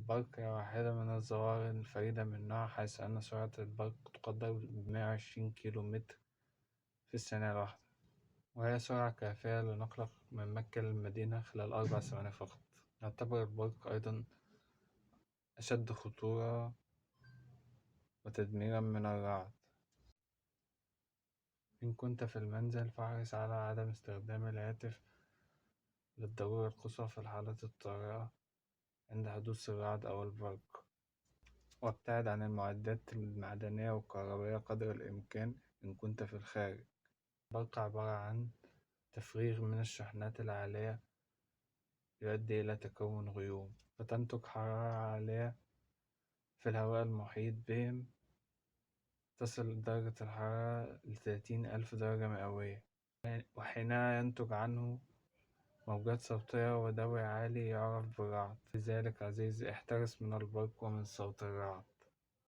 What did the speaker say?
البرق هي واحدة من الظواهر الفريدة من نوعها، حيث أن سرعة البرق تقدر ب120 كيلو متر في الثانية الواحدة، وهي سرعة كافية لنقلك من مكة للمدينة خلال 4 ثواني فقط. يعتبر البرق أيضا أشد خطورة وتدميرا من الرعد. إن كنت في المنزل فاحرص على عدم استخدام الهاتف للضرورة القصوى في الحالات الطارئة عند حدوث الرعد أو البرق، وابتعد عن المعدات المعدنية والكهربائية قدر الإمكان إن كنت في الخارج. البرق عبارة عن تفريغ من الشحنات العالية يؤدي إلى تكون غيوم، فتنتج حرارة عالية في الهواء المحيط بهم، تصل درجة الحرارة ل30,000 درجة مئوية، وحينها ينتج عنه موجات صوتية ودوي عالي يعرف بالرعد. لذلك عزيزي احترس من البرق ومن صوت الرعد.